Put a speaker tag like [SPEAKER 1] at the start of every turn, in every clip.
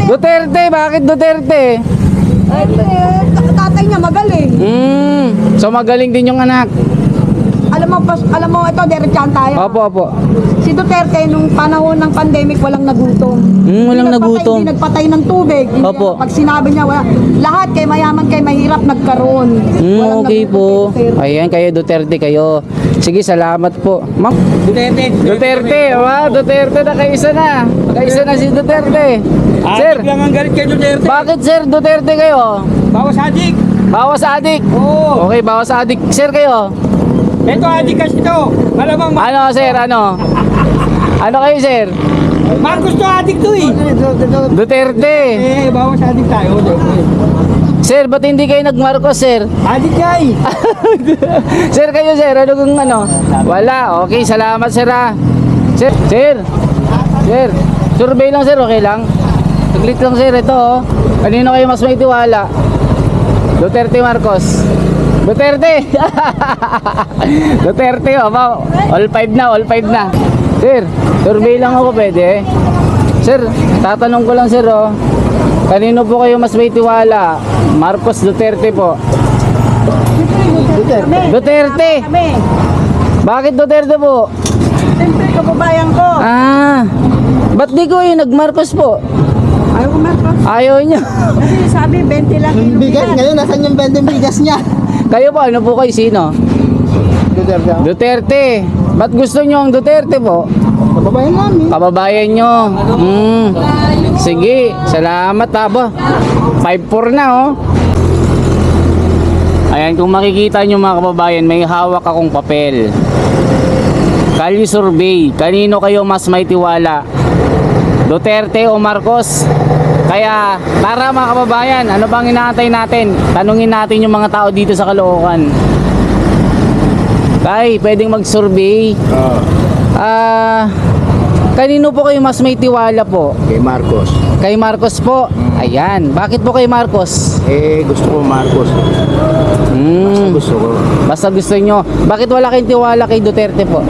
[SPEAKER 1] Duterte, bakit Duterte?
[SPEAKER 2] Ay, tatay niya magaling.
[SPEAKER 1] So magaling din yung anak.
[SPEAKER 2] Alam mo ito, diretsahan tayo.
[SPEAKER 1] Opo, opo.
[SPEAKER 2] Si Duterte, nung panahon ng pandemic, walang nagutom.
[SPEAKER 1] Walang nagutom.
[SPEAKER 2] Hindi nagpatay ng tubig. Hindi
[SPEAKER 1] Opo.
[SPEAKER 2] Pag sinabi niya, lahat kay mayaman, kay mahirap, nagkaroon. Walang
[SPEAKER 1] Okay
[SPEAKER 2] nagutom
[SPEAKER 1] po.
[SPEAKER 2] kay Duterte.
[SPEAKER 1] Ayan, kayo Duterte kayo. Sige, salamat po. Ma'am.
[SPEAKER 3] Duterte.
[SPEAKER 1] Duterte, wow, Duterte nakaisa na. Nakaisa na si Duterte. Sir,
[SPEAKER 3] Adik lang ang galit kay Duterte.
[SPEAKER 1] bakit sir Duterte kayo?
[SPEAKER 3] Bawas adik.
[SPEAKER 1] Bawas adik.
[SPEAKER 3] Oo.
[SPEAKER 1] Okay, bawas adik. Sir kayo?
[SPEAKER 3] Ito adik kasi ito. Malamang
[SPEAKER 1] Ano sir, ano? Ano kayo sir?
[SPEAKER 3] Marcos to adik to eh.
[SPEAKER 1] Duterte.
[SPEAKER 3] Bawas adik tayo.
[SPEAKER 1] Sir, ba't hindi kayo nag-Marcos sir?
[SPEAKER 3] Adik kay.
[SPEAKER 1] Sir kayo sir, ano kung ano? Wala, okay, salamat sir ha. Sir, sir. Sir, survey lang sir, okay lang? Saglit lang sir, ito oh. Kanino kayo mas may tiwala? Duterte Marcos. Duterte. Duterte oh, all 5 na, all 5 na. Sir, survey lang ako pwede. Sir, tatanong ko lang sir oh. Kanino po kayo mas may tiwala? Marcos, Duterte po. Duterte.
[SPEAKER 2] Kami.
[SPEAKER 1] Bakit Duterte po?
[SPEAKER 2] Siyempre, kababayan ko.
[SPEAKER 1] Ba't di ko yung nag-Marcos po?
[SPEAKER 2] Ayaw ko Marcos.
[SPEAKER 1] Ayaw niyo.
[SPEAKER 2] Kasi sabi, 20 lang yung bigas.
[SPEAKER 3] Ngayon, nasan yung bending bigas niya?
[SPEAKER 1] Kayo po, ano po kayo? Sino?
[SPEAKER 3] Duterte.
[SPEAKER 1] Duterte. Ba't gusto niyo ang Duterte po?
[SPEAKER 3] Kababayan namin.
[SPEAKER 1] Kababayan nyo. Sige, salamat ha ba. 5-4 na oh. Ayan, kung makikita nyo mga kababayan, may hawak akong papel. Kalye survey, kanino kayo mas may tiwala? Duterte o Marcos? Kaya para mga kababayan, ano bang inaantay natin? Tanungin natin yung mga tao dito sa Caloocan. Kay, pwedeng mag-survey. Kanino po kayo mas may tiwala po?
[SPEAKER 4] Kay Marcos.
[SPEAKER 1] Kay Marcos po. Ayan. Bakit po kay Marcos?
[SPEAKER 4] Gusto ko Marcos. Gusto ko.
[SPEAKER 1] Basta gusto nyo. Bakit wala kayong tiwala kay Duterte po?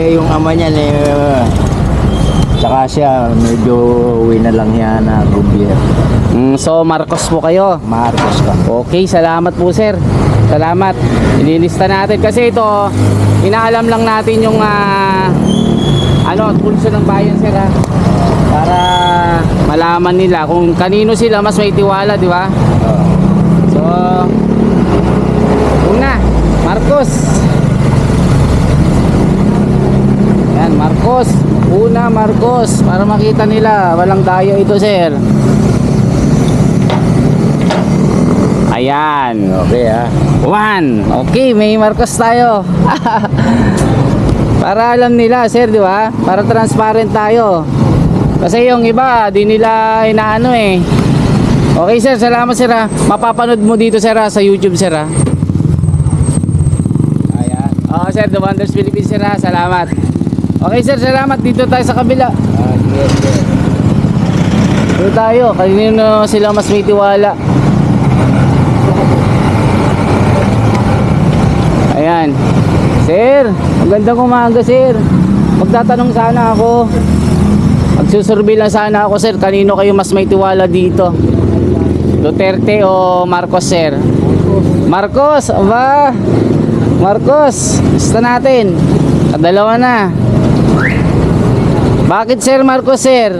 [SPEAKER 4] Yung ama niyan tsaka siya medyo uwi na lang yan na gobyerno.
[SPEAKER 1] So Marcos po kayo.
[SPEAKER 4] Marcos ka.
[SPEAKER 1] Okay, salamat po sir. Salamat. Ililista natin kasi ito inaalam lang natin yung pulso ng bayan sir ha. Para malaman nila kung kanino sila mas may tiwala, di ba? So una, Marcos. Yan, Marcos. Una, Marcos. Para makita nila, walang dayo ito sir. Ayan.
[SPEAKER 4] Okay ha.
[SPEAKER 1] 1. Okay, may Marcos tayo. Para alam nila, sir, di ba? Para transparent tayo. Kasi yung iba, di nila inaano eh. Okay, sir, salamat sir ha. Mapapanood mo dito sir ha, sa YouTube sir ha. Ayan. Sir, The Wonders Philippines sir ha. Salamat. Okay, sir, salamat. Dito tayo sa kabila. Dito tayo. Kanino sila mas may tiwala? Ayan. Sir, magandang umaga sir. Magtatanong sana ako. Magsusurvey lang sana ako sir. Kanino kayo mas may tiwala dito? Duterte o Marcos sir? Marcos, aba. Marcos, gusto natin. Kadalawa na. Bakit sir Marcos sir?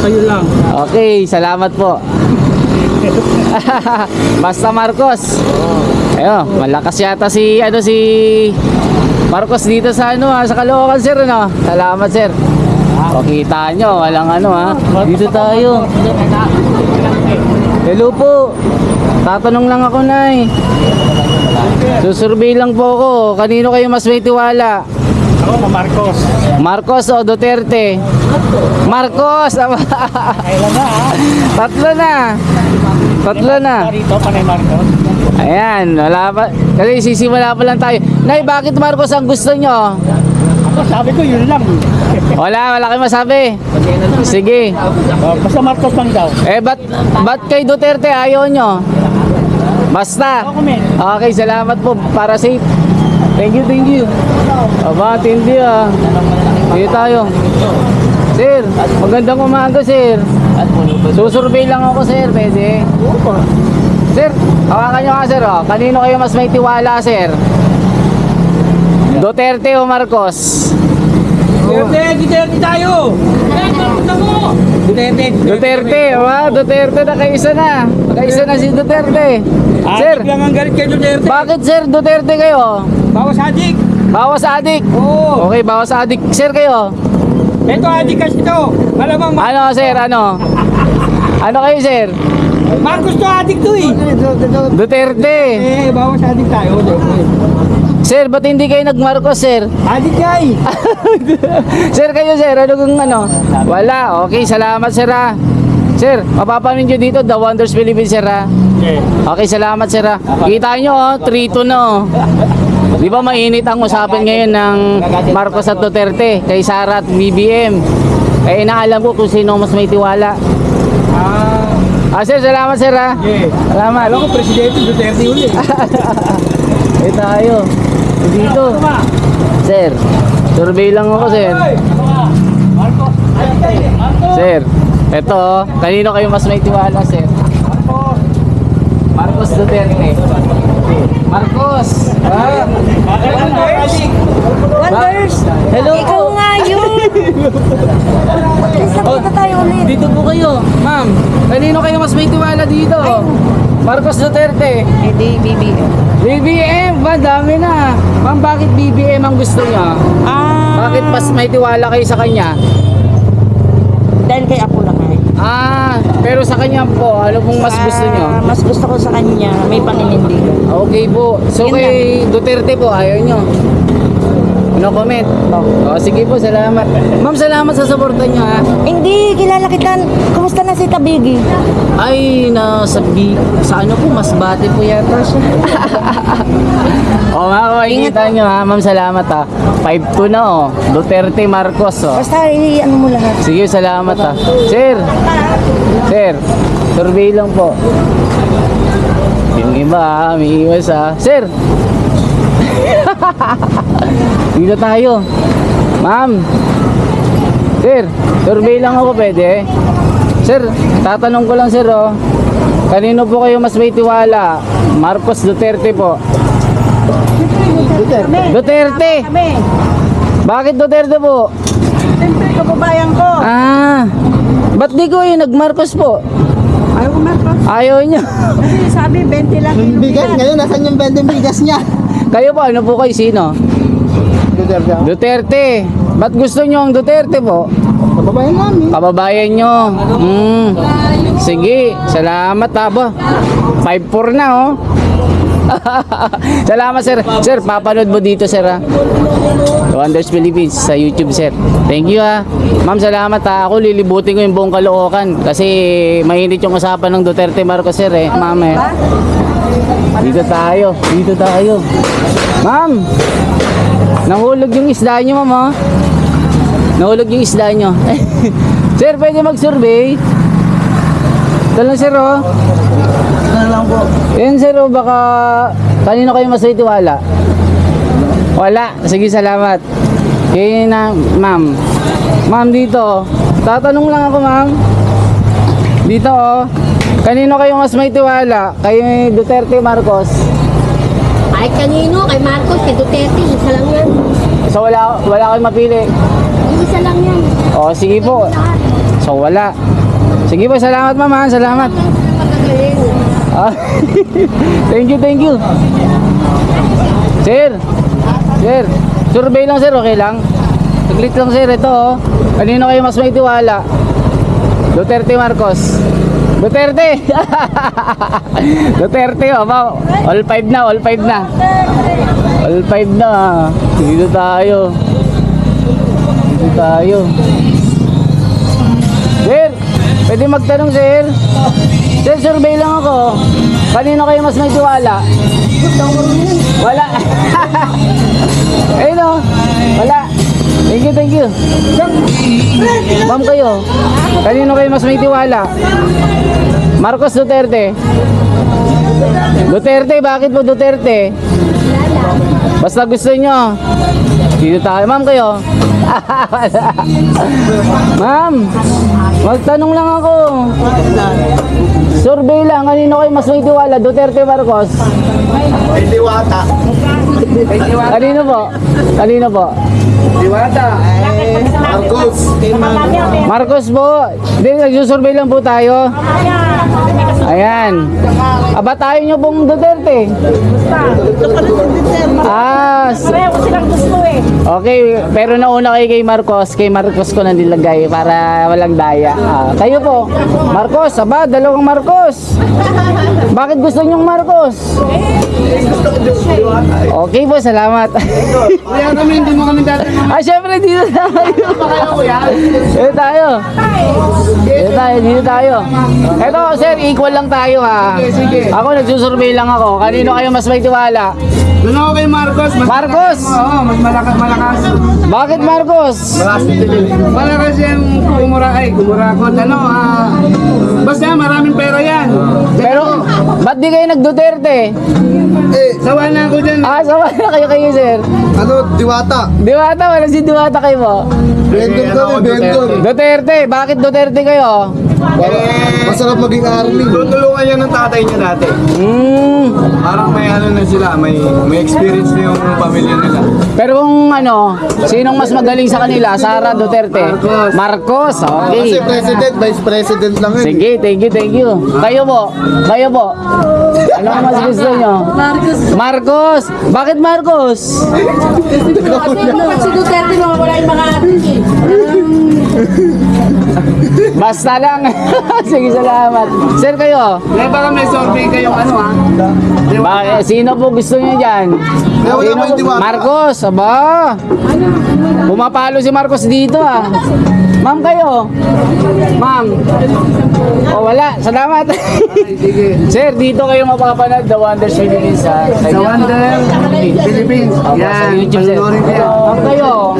[SPEAKER 3] Kayo lang.
[SPEAKER 1] Okay, salamat po. Basta Marcos. Ayo, malakas yata si Marcos dito sa sa Caloocan sir no. Salamat sir. O kita nyo, walang Dito tayo. Hello po. Tatanong lang ako nay. Susurvey lang po ako. Kanino kayo mas may tiwala?
[SPEAKER 3] Ako, Marcos.
[SPEAKER 1] Marcos o Duterte? Marcos! Tatlo na. Tatlo na.
[SPEAKER 3] Rito, panay Marcos.
[SPEAKER 1] Ayan, wala pa. Kasi sisimula pa lang tayo. Nay, bakit Marcos ang gusto nyo?
[SPEAKER 3] Ako, sabi ko yun lang.
[SPEAKER 1] Wala kayong masabi. Sige.
[SPEAKER 3] Basta Marcos lang daw.
[SPEAKER 1] Ba't kay Duterte ayaw nyo? Basta. Okay, salamat po. Para safe. Thank you. Aba, tindi Dito tayo. Sir, magandang umaga, sir. Susurvey lang ako, sir. Pwede? Sir, hawakan nyo ka, sir. Oh. Kanino kayo mas may tiwala, sir? Duterte o Marcos?
[SPEAKER 3] Duterte tayo!
[SPEAKER 1] Duterte, wow, Duterte nakaisa na. Nakaisa na si Duterte. Sir,
[SPEAKER 3] Adik lang ang galit kay Duterte.
[SPEAKER 1] bakit sir Duterte kayo?
[SPEAKER 3] Bawas adik.
[SPEAKER 1] Bawas adik.
[SPEAKER 3] Oo.
[SPEAKER 1] Okay, bawas adik. Sir kayo?
[SPEAKER 3] Ito adik kasi ito. Malamang
[SPEAKER 1] Ano sir, ano? Ano kayo sir?
[SPEAKER 3] Marcos to adik to eh.
[SPEAKER 1] Duterte.
[SPEAKER 3] Bawas adik tayo.
[SPEAKER 1] Sir, ba't hindi kayo nag-Marcos sir?
[SPEAKER 3] Adik kay.
[SPEAKER 1] Sir kayo sir, ano kung ano? Wala, okay, salamat sir ha. Sir, mapapanood nyo dito, The Wonders Philippines sir ha. Okay, salamat sir ha. Kita nyo oh, 3-2 na oh. Di ba mainit ang usapan ngayon ng Marcos at Duterte kay Sara at BBM? Eh, inaalam ko kung sino mas may tiwala. Sir, salamat sir ha. Salamat.
[SPEAKER 3] Alam ko presidente Duterte uli.
[SPEAKER 1] Eh tayo. Dito. Sir, survey lang ako sir. Sir, eto oh. Kanino kayo mas may tiwala sir? Marcos Duterte. Marcos.
[SPEAKER 2] Wonders!
[SPEAKER 1] Hello
[SPEAKER 2] Ikaw
[SPEAKER 1] po.
[SPEAKER 2] nga yun! Please, nakita tayo ulit.
[SPEAKER 1] Dito po kayo, ma'am. Kanino kayo mas may tiwala dito? Marcos Duterte.
[SPEAKER 2] Hindi, BBM.
[SPEAKER 1] BBM, ba dami na. Ma'am, bakit BBM ang gusto niya? Bakit mas may tiwala kayo sa kanya?
[SPEAKER 2] Dahil kay Apo Lakay.
[SPEAKER 1] Pero sa kanya po, ano pong mas gusto niyo?
[SPEAKER 2] Mas gusto ko sa kanya, may paninindigan.
[SPEAKER 1] Okay po. So
[SPEAKER 2] Yun
[SPEAKER 1] kay Duterte po, ayaw nyo? No comment? Sige po, salamat. Ma'am, salamat sa suporta niyo ha.
[SPEAKER 2] Hindi, kilala kita. Kumusta na si Tabigi?
[SPEAKER 1] Ay, sa ano po, mas bati po yata siya. O mga makikita nyo ha, ma'am, salamat ha. 5-2 na oh. Duterte, Marcos oh.
[SPEAKER 2] Basta ano mo lahat.
[SPEAKER 1] Sige, salamat ha. Sir, survey lang po. Yung iba ha, may iwas ha. Sir! Dito tayo. Ma'am. Sir, survey lang ako pwede. Sir, tatanong ko lang sir oh. Kanino po kayo mas may tiwala? Marcos Duterte po. Duterte.
[SPEAKER 2] Kami.
[SPEAKER 1] Bakit Duterte po?
[SPEAKER 2] Siyempre, kababayan ko.
[SPEAKER 1] Ba't di ko yung nag-Marcos po?
[SPEAKER 2] Ayaw ko Marcos.
[SPEAKER 1] Ayaw niyo.
[SPEAKER 2] Kasi sabi, 20 lang yung bigas.
[SPEAKER 3] Ngayon, nasan yung 20 bigas niya?
[SPEAKER 1] Kayo po, ano po kayo? Sino?
[SPEAKER 3] Duterte.
[SPEAKER 1] Duterte. Ba't gusto niyo ang Duterte po?
[SPEAKER 3] Kababayan namin.
[SPEAKER 1] Kababayan nyo. Sige, salamat ha ba. 5-4 na oh. Salamat sir. Sir, papanood mo dito sir ha. Wonders Philippines sa YouTube sir. Thank you ha. Ma'am, salamat ha. Ako lilibutin ko yung buong Caloocan kasi mainit yung usapan ng Duterte Marcos sir eh. Ma'am eh. Dito tayo. Dito tayo. Ma'am, nahulog yung isda nyo ma'am ha. Nahulog yung isda nyo. Sir, pwede mag-survey? Ito lang sir oh.
[SPEAKER 3] Ano lang po?
[SPEAKER 1] Yan sir oh, baka kanino kayo mas may tiwala? Wala. Sige, salamat. Kaya na, ma'am. Ma'am, dito. Tatanong lang ako ma'am. Dito oh. Kanino kayo mas may tiwala? Kay Duterte Marcos?
[SPEAKER 5] Ay, kanino? Kay Marcos, kay Duterte, isa lang yan.
[SPEAKER 1] So wala kayong mapili?
[SPEAKER 5] Isa lang yan.
[SPEAKER 1] O sige po. So wala. Sige po, salamat ma'am ha. Salamat.
[SPEAKER 5] Magagaling.
[SPEAKER 1] Thank you. Sir. Survey lang sir, okay lang? Saglit lang sir, ito oh. Kanino kayo mas may tiwala? Duterte Marcos? Duterte! Duterte oh, all 5 na. All 5 na. Dito tayo. Sir, pwede magtanong sir? Sir, survey lang ako. Kanino kayo mas may tiwala? Wala. Ayun o. Wala. Thank you. Ma'am kayo. Kanino kayo mas may tiwala? Marcos Duterte? Duterte, bakit po Duterte? Basta gusto nyo. Dito tayo. Ma'am kayo. Ma'am, magtanong lang ako. Survey lang, kanino kayo mas may tiwala? Duterte, Marcos?
[SPEAKER 3] May diwata.
[SPEAKER 1] Kanino po? Kanino po?
[SPEAKER 3] Diwata. Marcos.
[SPEAKER 1] Marcos po. Hindi, nagsusurvey lang po tayo. Ayan. Aba tayo nyo pong Duterte. Ah, okay, pero nauna kayo kay Marcos. Kay Marcos ko na nilagay para walang daya. Kayo po, Marcos. Aba, dalawang Marcos. Bakit gusto nyong Marcos? Okay po, salamat.
[SPEAKER 3] Kaya kami, hindi mo kami dati.
[SPEAKER 1] Syempre, dito tayo. Dito tayo. Dito tayo. Ito, sir, equal lang tayo ha. Ako, nagsusurvey lang ako. Kanino kayo mas may tiwala?
[SPEAKER 3] Doon ako kay Marcos.
[SPEAKER 1] Marcos!
[SPEAKER 3] Oo, mas malakas.
[SPEAKER 1] Bakit Marcos?
[SPEAKER 3] Malakas yung kumurakot. Basta maraming pera yan.
[SPEAKER 1] Pero, ba't di kayo nag-Duterte?
[SPEAKER 3] Sawa na ako dyan.
[SPEAKER 1] Sawa na kayo, sir.
[SPEAKER 3] Diwata.
[SPEAKER 1] Diwata, wala si Diwata kayo po.
[SPEAKER 3] Bendong kami, bendong.
[SPEAKER 1] Duterte, bakit Duterte kayo?
[SPEAKER 3] Masarap maging army. Tutulungan yan ng tatay niya dati. Parang may ano na sila, may experience na yung pamilya nila.
[SPEAKER 1] Pero kung sinong mas magaling sa kanila? Sara, Duterte? Marcos, okay.
[SPEAKER 3] president, vice president lang yun.
[SPEAKER 1] Sige, thank you. Kayo po. Ano ang mas gusto nyo? Marcos. Bakit Marcos?
[SPEAKER 5] Si Duterte mga wala yung mga atin eh.
[SPEAKER 1] Basta lang. Sige, salamat. Sir, kayo?
[SPEAKER 3] Baka may survey kayong
[SPEAKER 1] Sino po gusto nyo dyan? Marcos, aba. Pumapalo si Marcos dito Ma'am kayo? Ma'am? Wala. Salamat. Sir, dito kayo mapapanood The Wonders Philippines Sa
[SPEAKER 3] Wonder Philippines.
[SPEAKER 1] Opo, sa YouTube, sir. Ma'am kayo?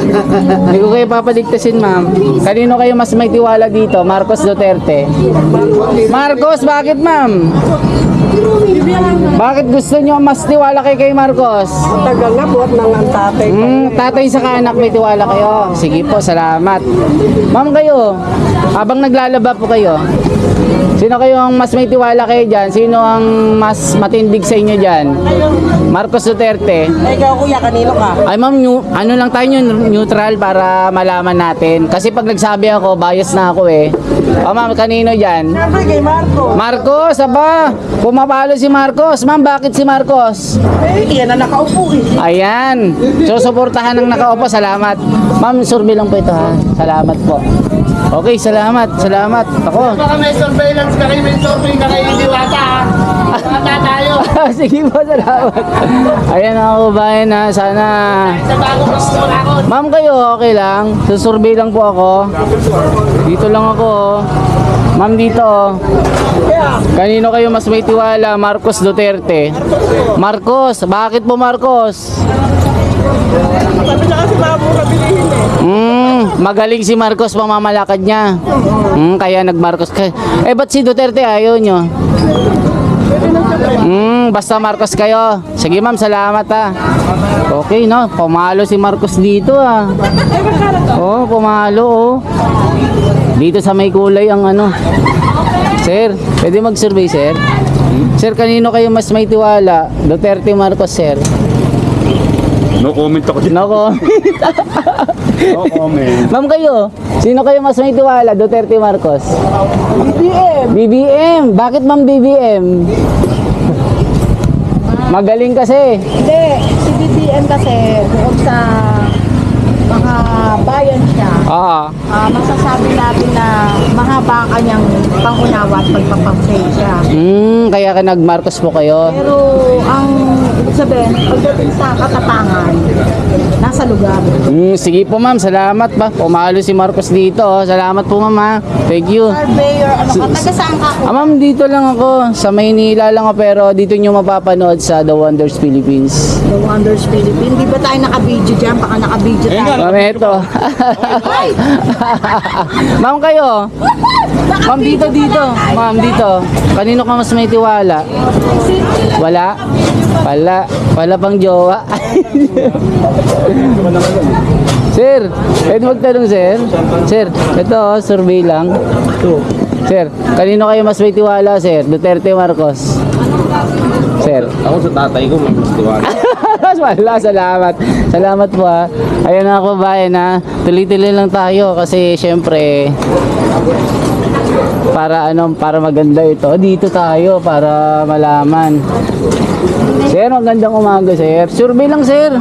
[SPEAKER 1] Hindi ko kayo papaligtasin, ma'am. Kanino kayo mas may tiwala dito? Marcos, Duterte? Marcos, bakit, ma'am? Bakit gusto nyo mas tiwala kay Marcos?
[SPEAKER 2] Tagal na buhat ng ang tatay.
[SPEAKER 1] Tatay sa anak may tiwala kayo. Sige po, salamat. Ma'am kayo, habang naglalaba po kayo, sino kayo ang mas may tiwala kayo dyan? Sino ang mas matindig sa inyo dyan? Marcos, Duterte?
[SPEAKER 2] Ikaw kuya, kanino ka?
[SPEAKER 1] Ay ma'am, ano lang tayo neutral para malaman natin. Kasi pag nagsabi ako, bias na ako eh. Ma'am, kanino dyan?
[SPEAKER 2] Siyempre kay Marco.
[SPEAKER 1] Marcos, aba, pumapalo si Marcos. Ma'am, bakit si Marcos?
[SPEAKER 2] Yan na nakaupo eh.
[SPEAKER 1] Ayan, susuportahan ng nakaupo, salamat. Ma'am, survey lang po ito ha. Salamat po. Okay, salamat. Ako.
[SPEAKER 3] Baka may surveillance ka kayo, may survey ka kayo, diwata. Diwata tayo.
[SPEAKER 1] Sige po, salamat. Ayan ako, bayan ha. Sana.
[SPEAKER 3] Sa bago ako.
[SPEAKER 1] Ma'am kayo, okay lang. Susurvey lang po ako. Dito lang ako. Ma'am dito. Kanino kayo mas may tiwala? Marcos, Duterte? Marcos. Bakit po Marcos?
[SPEAKER 2] Sabi niya kasi mabura bilihin eh.
[SPEAKER 1] Magaling si Marcos pamamalakad niya. Kaya nag-Marcos. Ba't si Duterte ayaw nyo? Basta Marcos kayo. Sige ma'am, salamat ha. Okay no, pumalo si Marcos dito pumalo Dito sa may kulay ang Sir, pwede mag-survey sir? Sir, kanino kayo mas may tiwala? Duterte, Marcos sir?
[SPEAKER 6] No comment ako dyan.
[SPEAKER 1] No comment.
[SPEAKER 6] No comment.
[SPEAKER 1] Ma'am kayo, sino kayo mas may tiwala? Duterte, Marcos? BBM. Bakit ma'am BBM? Magaling kasi.
[SPEAKER 2] Hindi, si BBM kasi bukod sa mga bayan siya, masasabi natin na mahaba ang kanyang pangunawa at pagpapapray siya.
[SPEAKER 1] Kaya ka nag-Marcos po kayo.
[SPEAKER 2] Pero ang ibig sabihin, pagdating sa katapangan, nasa lugar.
[SPEAKER 1] Sige po ma'am, salamat ba? Pumalo si Marcos dito. Salamat po ma'am ha. Thank you.
[SPEAKER 2] Surveyor, taga saan ka?
[SPEAKER 1] Ma'am, dito lang ako. Sa Maynila lang ako pero dito nyo mapapanood sa The Wonders Philippines.
[SPEAKER 2] The Wonders Philippines. Hindi ba tayo naka-video dyan? Baka naka-video tayo.
[SPEAKER 1] Ma'am, eto. Ma'am kayo, Ma'am, dito. Ma'am, dito. Kanino ka mas may tiwala? Wala? Wala pang jowa? Sir, pwede magtanong, sir? Sir, ito, survey lang. Sir, kanino kayo mas may tiwala, sir? Duterte o Marcos? Sir.
[SPEAKER 6] Ako sa tatay ko, mas tiwala.
[SPEAKER 1] Wala, salamat po ha. Ayun na ako bayan ha. Tuloy-tuloy lang tayo kasi syempre para maganda ito. Dito tayo para malaman. Sir, magandang umaga, sir. Survey lang, sir.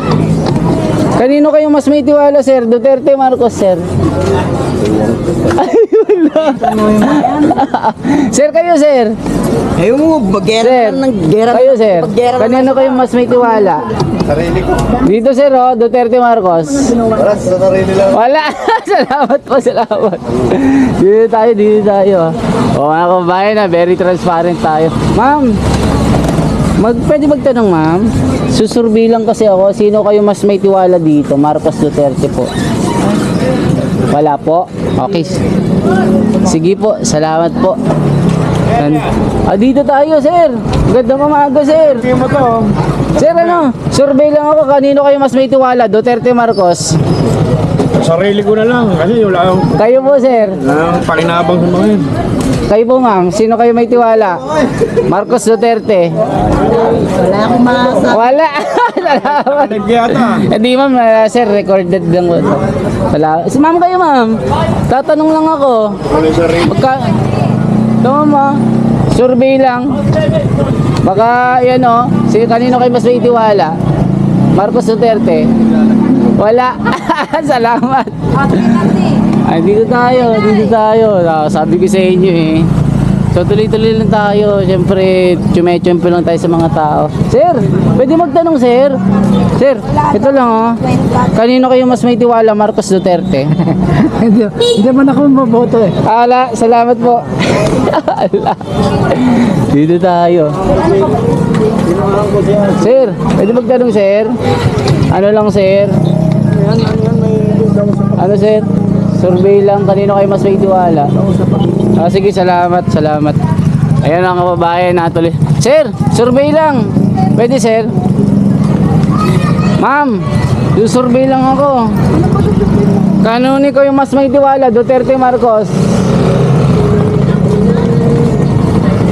[SPEAKER 1] Kanino kayo mas may tiwala, sir? Duterte, Marcos, sir? Ay, wala. Sir, kayo, sir?
[SPEAKER 4] Ayaw mo,
[SPEAKER 1] Sir, kayo, sir. Kanino kayo mas may tiwala?
[SPEAKER 3] Sarili ko.
[SPEAKER 1] Dito, sir, oh, Duterte, Marcos.
[SPEAKER 3] Wala, sa sarili lang.
[SPEAKER 1] Wala. Salamat po, salamat. Dito tayo. O mga kabayan na, very transparent tayo. Ma'am, pwede magtanong, ma'am? Susurvey lang kasi ako, sino kayo mas may tiwala dito? Marcos, Duterte po. Wala po? Okay. Sige po, salamat po. Dito tayo, sir. Gandang umaga, sir.
[SPEAKER 3] Tingin mo to.
[SPEAKER 1] Sir, survey lang ako, kanino kayo mas may tiwala? Duterte, Marcos?
[SPEAKER 6] Sarili ko na lang, kasi wala akong
[SPEAKER 1] Kayo po, sir.
[SPEAKER 6] pakinabang sa mga yun.
[SPEAKER 1] Kayo po, ma'am. Sino kayo may tiwala? Marcos, Duterte?
[SPEAKER 2] Wala akong masasabi.
[SPEAKER 1] Wala. Salamat.
[SPEAKER 6] Nagkiyata.
[SPEAKER 1] Hindi, ma'am. Sir, recorded lang po ito. Salamat. Si ma'am kayo, ma'am. Tatanong lang ako.
[SPEAKER 6] Wala yung sarili.
[SPEAKER 1] Ito, ma'am. Survey lang. Baka, yan o. Kanino kayo mas may tiwala? Marcos, Duterte? Wala. Salamat. Ay, dito tayo. Sabi ko sa inyo eh. So, tuloy-tuloy lang tayo. Siyempre, tsume-tsume lang tayo sa mga tao. Sir, pwede magtanong, sir? Sir, ito lang oh. Kanino kayo mas may tiwala, Marcos, Duterte?
[SPEAKER 4] Hindi man ako maboto eh.
[SPEAKER 1] Ala, salamat po. Ala. Dito tayo. Sir, pwede magtanong, sir? Ano lang, sir? Ano, sir? Survey lang, kanino kayo mas may tiwala? Sige, salamat. Ayan ang kababayan natuloy. Sir, survey lang. Pwede, sir? Ma'am, survey lang ako. Kanino kayo mas may tiwala? Duterte, Marcos?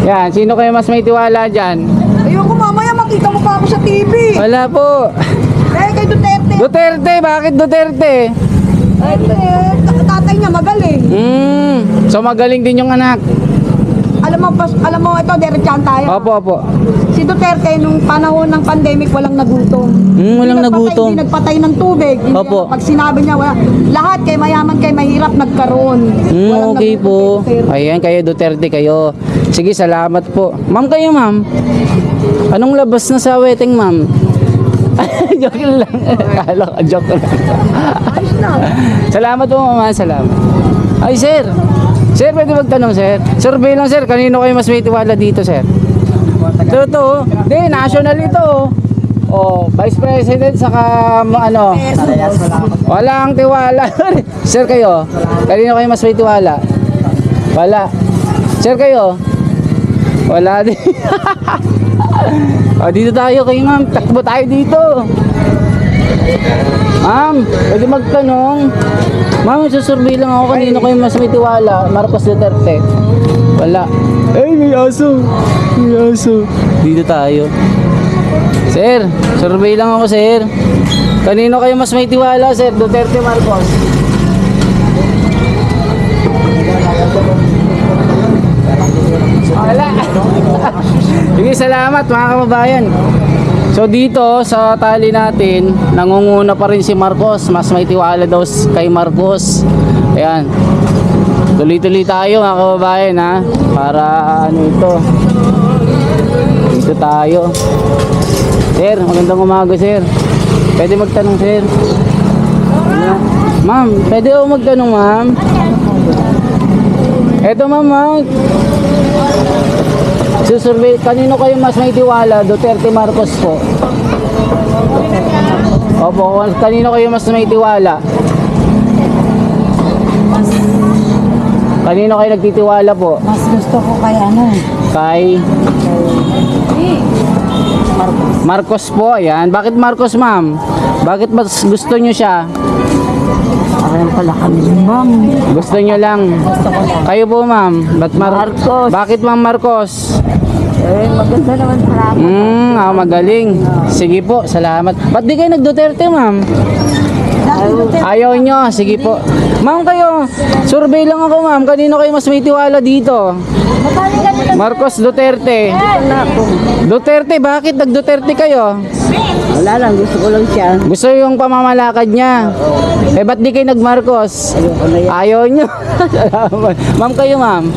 [SPEAKER 1] Yan, sino kayo mas may tiwala dyan?
[SPEAKER 2] Ayoko mamaya makita mo pa ako sa TV.
[SPEAKER 1] Wala po.
[SPEAKER 2] Kay Duterte.
[SPEAKER 1] Duterte, bakit Duterte?
[SPEAKER 2] Tatay niya magaling.
[SPEAKER 1] So magaling din yung anak.
[SPEAKER 2] Alam mo ito, diretsahan tayo.
[SPEAKER 1] Opo.
[SPEAKER 2] Si Duterte nung panahon ng pandemic walang nagutom.
[SPEAKER 1] Walang nagutom.
[SPEAKER 2] Hindi nagpatay ng tubig. Hindi
[SPEAKER 1] Opo.
[SPEAKER 2] Pag sinabi niya wala, lahat kay mayaman kay mahirap nagkaroon. Walang
[SPEAKER 1] Okay
[SPEAKER 2] nagutom
[SPEAKER 1] po.
[SPEAKER 2] kay Duterte.
[SPEAKER 1] Ayan, kayo Duterte kayo. Sige, salamat po. Ma'am kayo, ma'am. Anong labas na sa wedding, ma'am? Joke lang. Kala ko, joke lang.
[SPEAKER 2] Ayos na.
[SPEAKER 1] Salamat po, mama. Salamat. Ay, sir. Sir, pwede magtanong, sir? Survey lang, sir. Kanino kayo mas may tiwala dito, sir? Ito. Hindi, national ito. Vice President, saka ano. Walang tiwala. Sir, kayo? Kanino kayo mas may tiwala? Wala. Sir, kayo? Wala din. Dito tayo kayo, ma'am. Takbo tayo dito. Ma'am, pwede magtanong. Ma'am, susurvey lang ako kanino kayo mas may tiwala. Marcos, Duterte? Wala. May aso. Dito tayo. Sir, survey lang ako, sir. Kanino kayo mas may tiwala, sir? Duterte, Marcos? Wala. Sige, salamat mga kababayan. So dito sa tali natin, nangunguna pa rin si Marcos. Mas may tiwala daw kay Marcos. Ayan. Tuloy-tuloy tayo mga kababayan ha. Para ano ito. Dito tayo. Sir, magandang umaga, sir. Pwede magtanong, sir? Ma'am, pwede ako magtanong, ma'am? Eto, ma'am. Susurvey, kanino kayo mas may tiwala? Duterte, Marcos po? Opo, kanino kayo mas may tiwala? Kanino kayo nagtitiwala po?
[SPEAKER 2] Mas gusto ko kay ano,
[SPEAKER 1] Kay Marcos po, ayan. Bakit Marcos, ma'am? Bakit mas gusto nyo siya?
[SPEAKER 2] Ayan pala kami ma'am.
[SPEAKER 1] Gusto nyo lang. Kayo po, ma'am.
[SPEAKER 2] Marcos.
[SPEAKER 1] Bakit, ma'am Marcos?
[SPEAKER 2] Eh, maganda naman pala.
[SPEAKER 1] Magaling. Sige po, salamat. Ba't di kayo nag-Duterte, ma'am? Ayaw nyo, sige po. Ma'am kayo, survey lang ako, ma'am. Kanino kayo mas may tiwala dito? Marcos, Duterte. Duterte, bakit nag-Duterte kayo?
[SPEAKER 2] Wala lang, gusto ko lang siya.
[SPEAKER 1] Gusto yung pamamalakad niya. Eh, ba't di kayo nag-Marcos? Ayaw nyo. Salamat. Ma'am kayo, ma'am.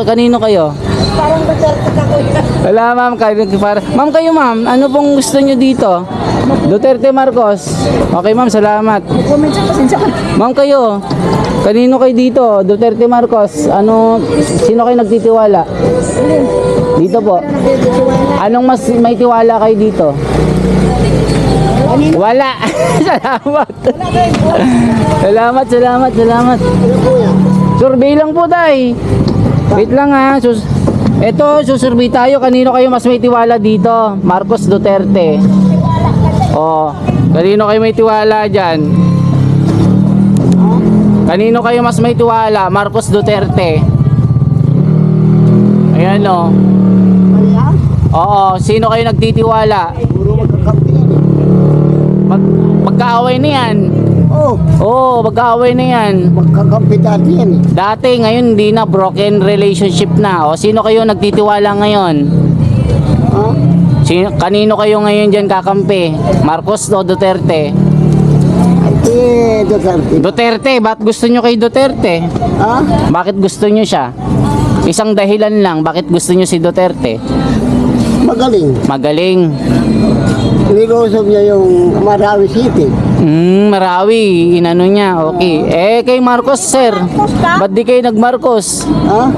[SPEAKER 1] Kanino kayo?
[SPEAKER 2] Parang Duterte ka ko.
[SPEAKER 1] Wala, ma'am. Ma'am kayo, ma'am. Ano pong gusto nyo dito? Duterte, Marcos. Okay, ma'am. Salamat.
[SPEAKER 2] Comment siya, pasensya ka.
[SPEAKER 1] Ma'am kayo. Kanino kayo dito? Duterte, Marcos. Sino kayo nagtitiwala? Dito po. Anong mas may tiwala kayo dito? Wala. Salamat. Salamat. Survey lang po, tay. Wait lang ha. Ito, susurvey tayo. Kanino kayo mas may tiwala dito? Marcos, Duterte. Kanino kayo may tiwala dyan? Kanino kayo mas may tiwala? Marcos, Duterte. Ayan o. Oo, sino kayo nagtitiwala? Magkaaway na yan. Oo, magkaaway na yan.
[SPEAKER 7] Magkakampi dati yan eh.
[SPEAKER 1] Dati, ngayon hindi na, broken relationship na. O, sino kayo nagtitiwala ngayon? Kanino kayo ngayon dyan kakampi? Marcos o Duterte?
[SPEAKER 7] Ay, Duterte.
[SPEAKER 1] Duterte, ba't gusto nyo kay Duterte? Bakit gusto nyo siya? Isang dahilan lang, bakit gusto nyo si Duterte? Magaling.
[SPEAKER 7] Nilusog niya yung Marawi City.
[SPEAKER 1] Marawi, inano niya, okay. Eh, kay Marcos, sir. Ba't di kayo nag-Marcos?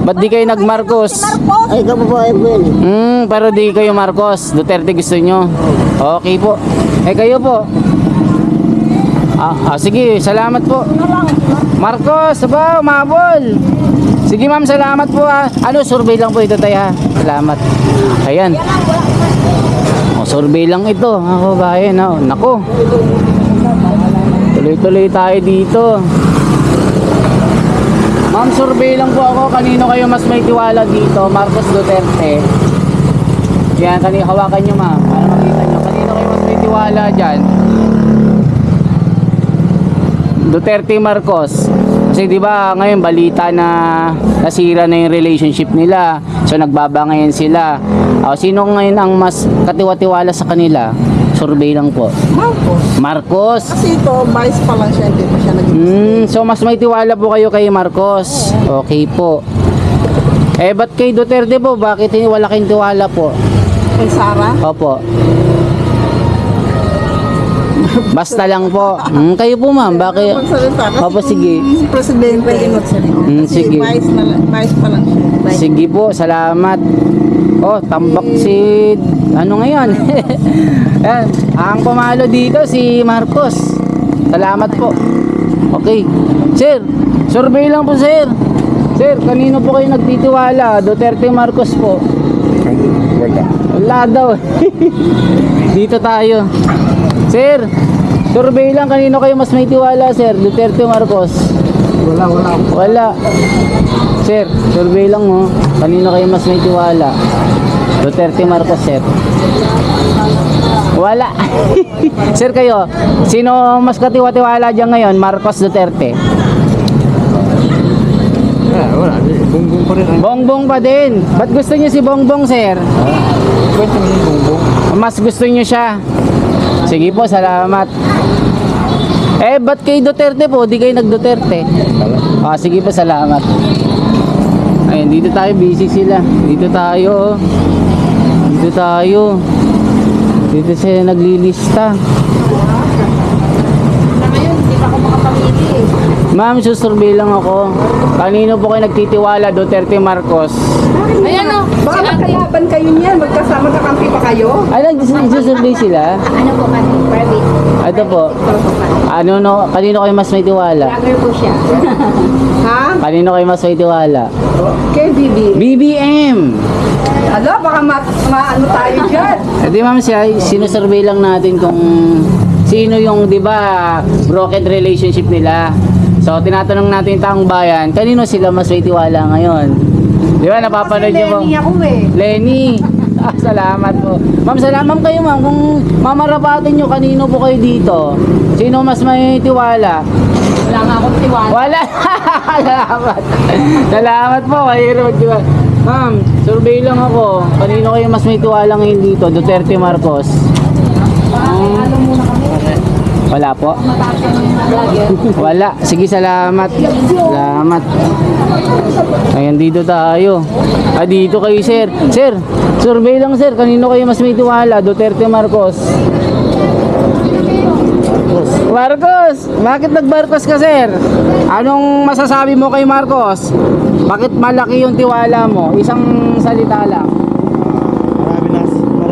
[SPEAKER 1] Ba't di kayo nag-Marcos?
[SPEAKER 7] Ay, kababae po yan eh.
[SPEAKER 1] Pero di kayo Marcos. Duterte gusto nyo. Okay po. Eh, kayo po. Sige, salamat po. Marcos, umabol. Sige ma'am, salamat po ha. Survey lang po ito tayo ha. Salamat. Ayan. Survey lang ito. Ako bayan ha. Nako. Tuloy-tuloy tayo dito. Ma'am, survey lang po ako. Kanino kayo mas may tiwala dito? Marcos, Duterte. Yan, hawakan nyo ma'am. Para makita nyo. Kanino kayo mas may tiwala dyan? Duterte, Marcos. Kasi di ba ngayon balita na nasira na yung relationship nila. So nagbabangayan sila. Sino ngayon ang mas katiwa-tiwala sa kanila? Survey lang po. Marcos.
[SPEAKER 2] Kasi ito, vice pa lang siya, hindi pa siya naging.
[SPEAKER 1] So mas may tiwala po kayo kay Marcos. Okay po. Eh ba't kay Duterte po? Bakit wala kayong tiwala po?
[SPEAKER 2] Kay Sara?
[SPEAKER 1] Opo. Basta lang po. Kayo po ma'am, bakit?
[SPEAKER 2] Magsalita. Kasi
[SPEAKER 1] Opo, sige.
[SPEAKER 2] Si Presidente. Pwede magsalita. Kasi
[SPEAKER 1] Sige.
[SPEAKER 2] vice pa lang siya.
[SPEAKER 1] Sige po, salamat. Tambak si ano ngayon? Ayan, ang pumalo dito si Marcos. Salamat po. Okay. Sir, survey lang po sir. Sir, kanino po kayo nagtitiwala? Duterte, Marcos po. Wala daw. Dito tayo. Sir, survey lang, kanino kayo mas may tiwala sir? Duterte, Marcos? Wala. Sir, survey lang mo. Kanino kayo mas may tiwala? Duterte, Marcos, sir? Wala. Sir, kayo, sino mas katiwa-tiwala dyan ngayon? Marcos, Duterte?
[SPEAKER 6] Wala. Bongbong pa rin.
[SPEAKER 1] Bongbong pa din. Ba't gusto niyo si Bongbong, sir?
[SPEAKER 6] Kwento mo yung bongbong.
[SPEAKER 1] Mas gusto niyo siya? Sige po, salamat. Eh, ba't kay Duterte po? Di kayo nag-Duterte? Sige po, salamat. Ayun, dito tayo, busy sila. Dito tayo. Dito sila naglilista.
[SPEAKER 2] Ngayon, hindi pa ako makapamili eh.
[SPEAKER 1] Ma'am, susurvey lang ako. Kanino po kayo nagtitiwala? Duterte, Marcos?
[SPEAKER 2] Ayan o. Baka magkalaban kayo niyan. Magkasama kakampi pa kayo.
[SPEAKER 1] Ay, nagsusurvey sila?
[SPEAKER 5] Ano po kami? Private.
[SPEAKER 1] Ito po. Kanino kayo mas may tiwala?
[SPEAKER 5] Vlogger po siya.
[SPEAKER 2] Ha?
[SPEAKER 1] Kanino kayo mas may tiwala?
[SPEAKER 2] Kay Bibi.
[SPEAKER 1] BBM!
[SPEAKER 2] Ano? Baka maano tayo dyan.
[SPEAKER 1] Di ma'am siya, sinusurvey lang natin kung sino yung, di ba, broken relationship nila. So, tinatanong natin yung taong bayan, kanino sila mas may tiwala ngayon? Di ba, napapanood niyo po?
[SPEAKER 2] Lenny ako eh.
[SPEAKER 1] Lenny! Ah, salamat po. Ma'am, salamat kayo ma'am. Kung mamarapatin nyo, kanino po kayo dito? Sino mas may tiwala?
[SPEAKER 2] Wala nga akong tiwala.
[SPEAKER 1] Wala! Salamat! Salamat po, mahirap magtiwala. Ma'am, survey lang ako. Kanino kayo mas may tiwala ngayon dito? Duterte, Marcos? Wala po? Wala. Sige, salamat. Salamat. Ayan, dito tayo. Ah, dito kayo, sir. Sir, survey lang, sir. Kanino kayo mas may tiwala? Duterte, Marcos? Marcos! Bakit nag-Marcos ka, sir? Anong masasabi mo kay Marcos? Bakit malaki yung tiwala mo? Isang salita lang.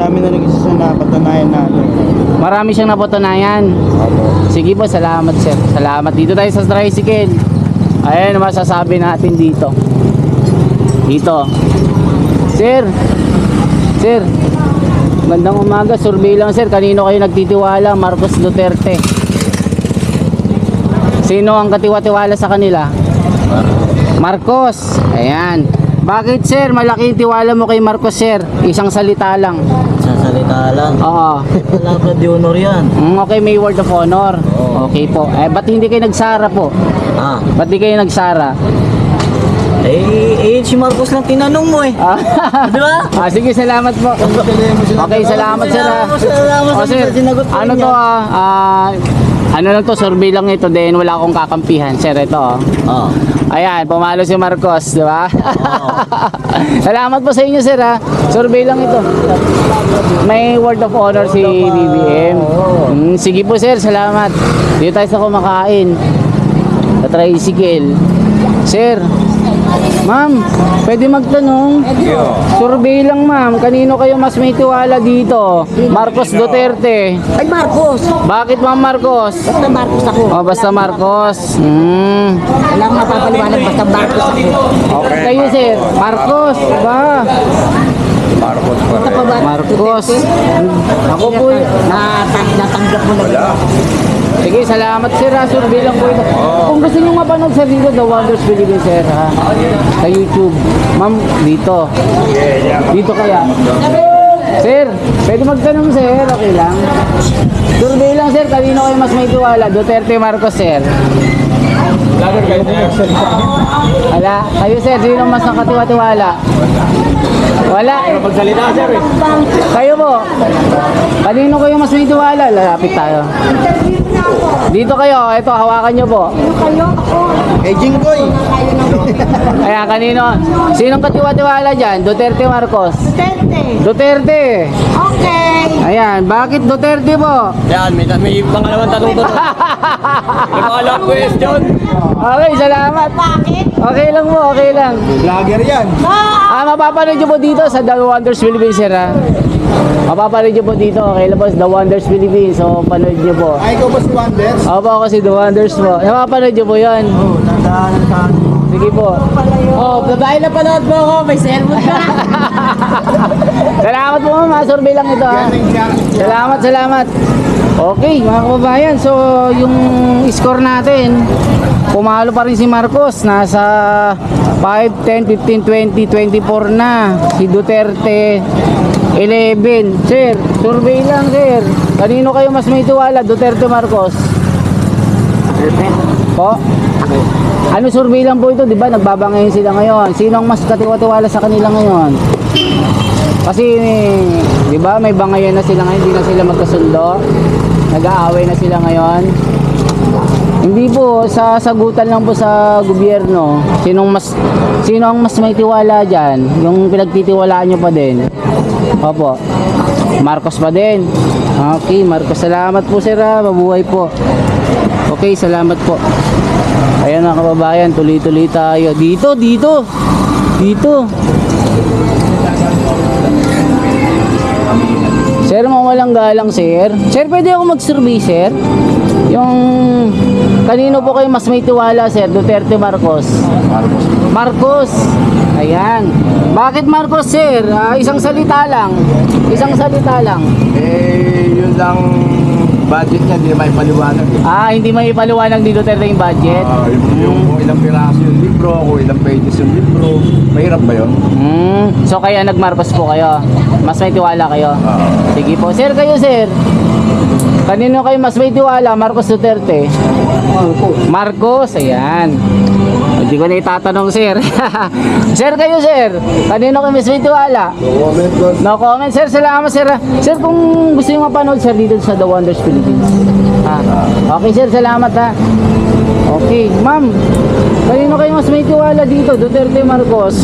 [SPEAKER 6] Marami na nag-isa sa napatunayan na ano.
[SPEAKER 1] Marami siyang napatunayan. Sige po, salamat, sir. Salamat. Dito tayo sa tricycle. Ayan, masasabi natin dito. Dito. Sir. Sir. Magandang umaga. Survey lang, sir. Kanino kayo nagtitiwala? Marcos, Duterte. Sino ang katiwa-tiwala sa kanila? Marcos. Ayan. Bakit, sir? Malaking tiwala mo kay Marcos, sir. Isang salita lang.
[SPEAKER 4] Sa salita lang.
[SPEAKER 1] Oo.
[SPEAKER 4] Wala ka di honor yan.
[SPEAKER 1] Okay, may word of honor. Okay po. Eh, ba't hindi kayo nagsara po?
[SPEAKER 4] Ah,
[SPEAKER 1] Ba't di kayo nagsara?
[SPEAKER 4] si Marcos lang tinanong mo eh.
[SPEAKER 1] Ah,
[SPEAKER 4] Di ba?
[SPEAKER 1] sige, salamat po. Okay, salamat, sir.
[SPEAKER 4] Salamat
[SPEAKER 1] O, sir,
[SPEAKER 4] sa sinagot mo
[SPEAKER 1] ano
[SPEAKER 4] rin
[SPEAKER 1] to
[SPEAKER 4] yan.
[SPEAKER 1] ano lang to, survey lang ito, then wala akong kakampihan, sir, ito.
[SPEAKER 4] Oh.
[SPEAKER 1] Ayan, pumalo si Marcos, di ba? Salamat po sa inyo, sir, ha. Survey lang ito. May word of honor si BBM. Sige po, sir, salamat. Dito tayo sa kumakain. Sa tricycle. Sir, ma'am, pwede magtanong? Survey lang, ma'am. Kanino kayo mas may tiwala dito? Marcos, Duterte.
[SPEAKER 7] Ay, Marcos!
[SPEAKER 1] Bakit, ma'am Marcos?
[SPEAKER 7] Basta Marcos ako.
[SPEAKER 1] Oh, basta Marcos.
[SPEAKER 7] Wala akong mapapaliwanag, basta Marcos ako.
[SPEAKER 1] Okay. Kayo, sir. Marcos, ba?
[SPEAKER 7] Basta pa ba?
[SPEAKER 1] Marcos. Ako po.
[SPEAKER 7] Natanggap mo na yun.
[SPEAKER 1] Sige, salamat, sir, ha. Survey lang po ito. Kung gusto nyo mapanood, sir, dito, The Wonders Philippines, sir, ha. Sa YouTube. Ma'am, dito. Dito kaya. Sir, pwede magtanong, sir. Okay lang. Survey lang, sir. Kanino kayo mas may tiwala? Duterte, Marcos, sir. Wala. Kayo, sir, sino mas nakatiwa-tiwala? Wala.
[SPEAKER 6] Pagsalita, sir eh.
[SPEAKER 1] Kayo po. Kanino kayo mas may tiwala? Lalapit tayo. Dito kayo. Ito, hawakan nyo po.
[SPEAKER 6] Eh, Jinggoy.
[SPEAKER 1] Ayan, kanino? Sinong katiwa-tiwala dyan? Duterte, Marcos? Duterte.
[SPEAKER 2] Okay.
[SPEAKER 1] Ayan, bakit Duterte po?
[SPEAKER 6] Yan, may pangalawang tanong to. May pangalawang question.
[SPEAKER 1] Okay, salamat.
[SPEAKER 2] Bakit?
[SPEAKER 1] Okay lang po, okay lang.
[SPEAKER 6] Vlogger yan.
[SPEAKER 1] Mapapanood nyo po dito sa The Wonders Philippines, sir, ha? Mapapanood nyo po dito, okay lang po sa The Wonders Philippines. So, panood nyo po.
[SPEAKER 6] Ay, ikaw ba si Wonders?
[SPEAKER 1] Ako po ako si The Wonders po. Mapapanood nyo po yan.
[SPEAKER 6] Oo, tandaan sa
[SPEAKER 1] Sige po.
[SPEAKER 2] Oh, babae na panood mo ako. May cellphone ka.
[SPEAKER 1] Salamat po, ma'am. Survey lang ito, ha? Salamat, salamat. Okay, mga kababayan. So, yung score natin, pumalo pa rin si Marcos. Nasa 5, 10, 15, 20, 24 na. Si Duterte, 11. Sir, survey lang, sir. Kanino kayo mas may tiwala? Duterte, Marcos? Po? Ano, survey lang po ito, di ba? Nagbabangayin sila ngayon. Sino ang mas katiwa-tiwala sa kanila ngayon? Kasi, di ba, may bangayan na sila ngayon, hindi na sila magkasundo. Nag-aaway na sila ngayon. Hindi po, sa sagutan lang po sa gobyerno, sino ang mas may tiwala dyan? Yung pinagtitiwalaan nyo pa din. Opo. Marcos pa din. Okay, Marcos. Salamat po, sir, ha. Mabuhay po. Okay, salamat po. Ayan mga kababayan, tuloy-tuloy tayo. Dito. Sir, mawalang galang, sir. Sir, pwede ako mag-survey, sir? Yung kanino po kayo mas may tiwala, sir? Duterte, Marcos? Marcos. Ayan. Bakit Marcos, sir? Isang salita lang.
[SPEAKER 3] Yun lang budget niya, hindi may paliwanag.
[SPEAKER 1] Hindi may ipaliwanag ni Duterte yung budget?
[SPEAKER 3] Yung kung ilang piraso yung libro, kung ilang pages yung libro, mahirap ba yun?
[SPEAKER 1] So kaya nag-Marcos po kayo? Mas may tiwala kayo? Sige po. Sir, kayo, sir? Kanino kayo mas may tiwala? Marcos, Duterte? Marcos, ayan. Hindi ko na itatanong, sir. Sir, kayo, sir? Kanino kayo mas may tiwala? No comment, sir. Salamat, sir. Sir, kung gusto nyo mapanood, sir, dito sa The Wonders Philippines. Okay, sir. Salamat, ha. Okay, ma'am. Kanino kayo mas may tiwala dito? Duterte, Marcos?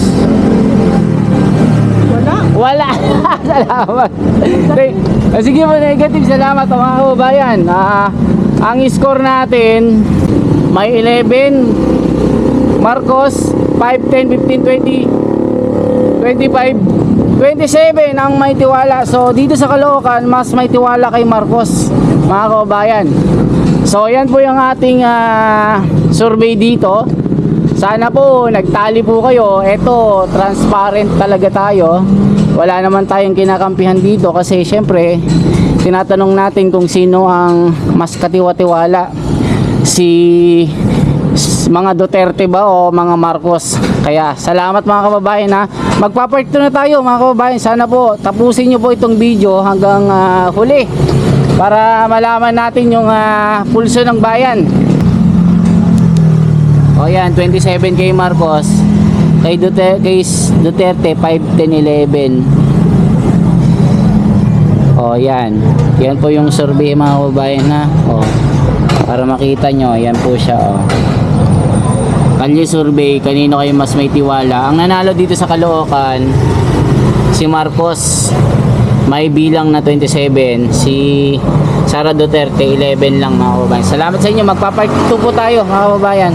[SPEAKER 1] Wala. Salamat. Sige po, negative. Salamat mga kababayan. Ang score natin may 11 Marcos, 5, 10, 15, 20, 25, 27 ang may tiwala. So dito sa Caloocan, mas may tiwala kay Marcos mga kababayan. So yan po yung ating survey dito. Sana po nagtali po kayo. Ito, transparent talaga tayo. Wala naman tayong kinakampihan dito kasi syempre tinatanong natin kung sino ang mas katiwa-tiwala, si mga Duterte ba o mga Marcos. Kaya salamat mga kababayan, ha. Magpa-part 2 na tayo mga kababayan. Sana po tapusin nyo po itong video hanggang huli para malaman natin yung pulso ng bayan. O yan, 27 kay Marcos, kay Duterte 5, 10, 11. O yan. Yan po yung survey mga kababayan, ha. O, para makita nyo, yan po siya. O, Kalye survey, kanino kayo mas may tiwala? Ang nanalo dito sa Caloocan, si Marcos, may bilang na 27. Si Sara Duterte 11 lang mga kababayan. Salamat sa inyo. Magpa-part 2 po tayo mga kababayan.